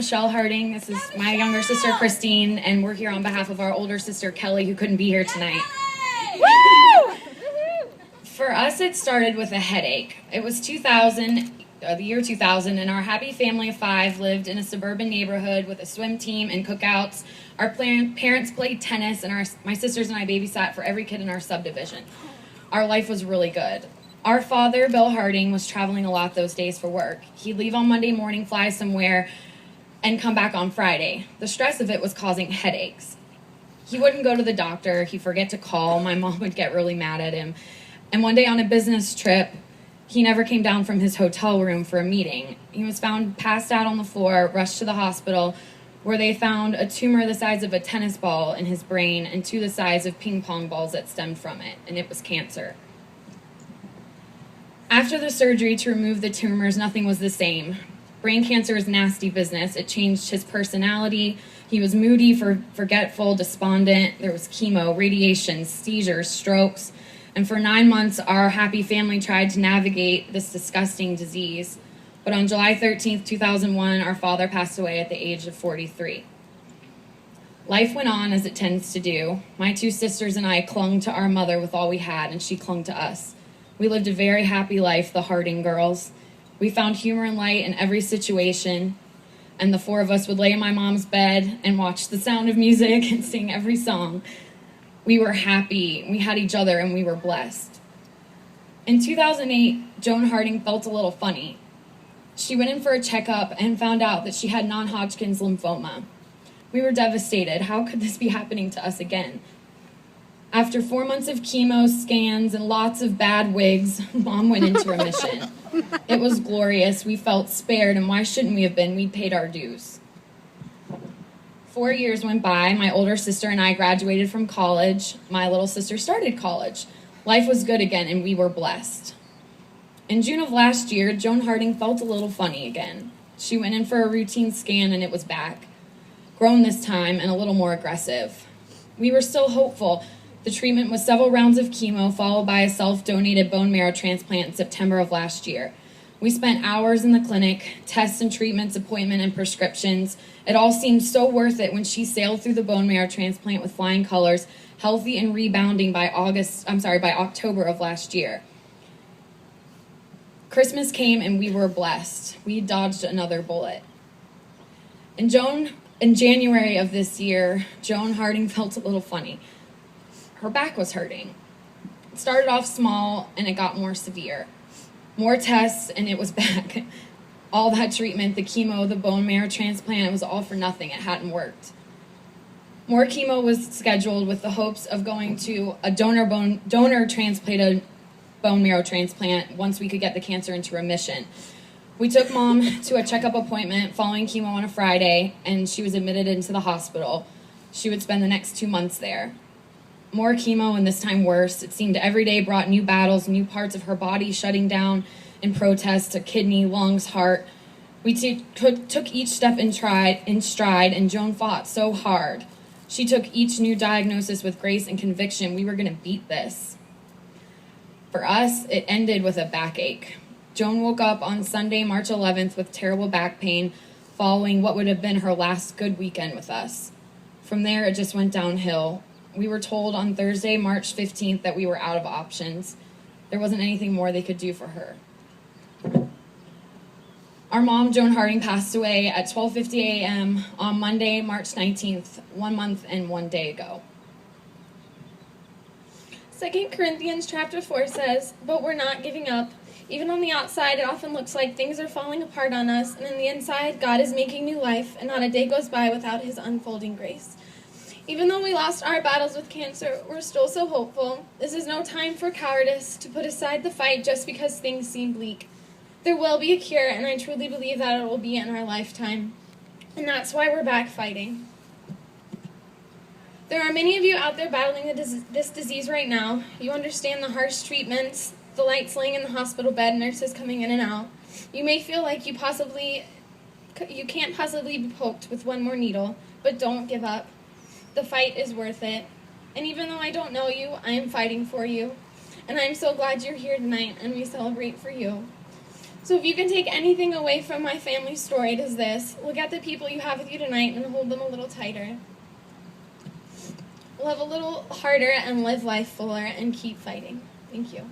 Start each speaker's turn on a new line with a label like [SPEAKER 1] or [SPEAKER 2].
[SPEAKER 1] Michelle Harding. This is my younger sister, Christine, and we're here on behalf of our older sister, Kelly, who couldn't be here tonight. Woo! For us, it started with a headache. It was the year 2000, and our happy family of 5 lived in a suburban neighborhood with a swim team and cookouts. Our parents played tennis, and my sisters and I babysat for every kid in our subdivision. Our life was really good. Our father, Bill Harding, was traveling a lot those days for work. He'd leave on Monday morning, fly somewhere, and come back on Friday. The stress of it was causing headaches. He wouldn't go to the doctor. He'd forget to call. My mom would get really mad at him. And one day on a business trip, he never came down from his hotel room for a meeting. He was found passed out on the floor, rushed to the hospital, where they found a tumor the size of a tennis ball in his brain and 2 the size of ping pong balls that stemmed from it, and it was cancer. After the surgery to remove the tumors, nothing was the same. Brain cancer is nasty business. It changed his personality. He was moody, forgetful, despondent. There was chemo, radiation, seizures, strokes. And for 9 months, our happy family tried to navigate this disgusting disease. But on July 13th, 2001, our father passed away at the age of 43. Life went on as it tends to do. My 2 sisters and I clung to our mother with all we had, and she clung to us. We lived a very happy life, the Harding girls. We found humor and light in every situation, and the 4 of us would lay in my mom's bed and watch The Sound of Music and sing every song. We were happy, we had each other, and we were blessed. In 2008, Joan Harding felt a little funny. She went in for a checkup and found out that she had non-Hodgkin's lymphoma. We were devastated. How could this be happening to us again? After 4 months of chemo, scans, and lots of bad wigs, Mom went into remission. It was glorious. We felt spared, and why shouldn't we have been? We paid our dues. 4 years went by. My older sister and I graduated from college. My little sister started college. Life was good again, and we were blessed. In June of last year, Joan Harding felt a little funny again. She went in for a routine scan, and it was back. Grown this time, and a little more aggressive. We were still hopeful. The treatment was several rounds of chemo, followed by a self-donated bone marrow transplant in September of last year. We spent hours in the clinic, tests and treatments, appointment and prescriptions. It all seemed so worth it when she sailed through the bone marrow transplant with flying colors, healthy and rebounding by October of last year. Christmas came and we were blessed. We dodged another bullet. In January of this year, Joan Harding felt a little funny. Her back was hurting. It started off small and it got more severe. More tests and it was back. All that treatment, the chemo, the bone marrow transplant, it was all for nothing. It hadn't worked. More chemo was scheduled with the hopes of going to a donor transplanted bone marrow transplant once we could get the cancer into remission. We took Mom to a checkup appointment following chemo on a Friday, and she was admitted into the hospital. She would spend the next 2 months there. More chemo, and this time worse. It seemed every day brought new battles, new parts of her body shutting down in protest to kidney, lungs, heart. We took each step in stride, and Joan fought so hard. She took each new diagnosis with grace and conviction. We were going to beat this. For us, it ended with a backache. Joan woke up on Sunday, March 11th with terrible back pain following what would have been her last good weekend with us. From there, it just went downhill. We were told on Thursday, March 15th, that we were out of options. There wasn't anything more they could do for her. Our mom, Joan Harding, passed away at 12:50 a.m. on Monday, March 19th, 1 month and 1 day ago.
[SPEAKER 2] 2 Corinthians chapter 4 says, "But we're not giving up. Even on the outside, it often looks like things are falling apart on us, and on the inside, God is making new life, and not a day goes by without his unfolding grace." Even though we lost our battles with cancer, we're still so hopeful. This is no time for cowardice, to put aside the fight just because things seem bleak. There will be a cure, and I truly believe that it will be in our lifetime. And that's why we're back fighting. There are many of you out there battling this disease right now. You understand the harsh treatments, the lights laying in the hospital bed, nurses coming in and out. You may feel like you can't possibly be poked with one more needle, but don't give up. The fight is worth it. And even though I don't know you, I am fighting for you. And I'm so glad you're here tonight, and we celebrate for you. So if you can take anything away from my family story, it is this. Look at the people you have with you tonight and hold them a little tighter. Love a little harder and live life fuller and keep fighting. Thank you.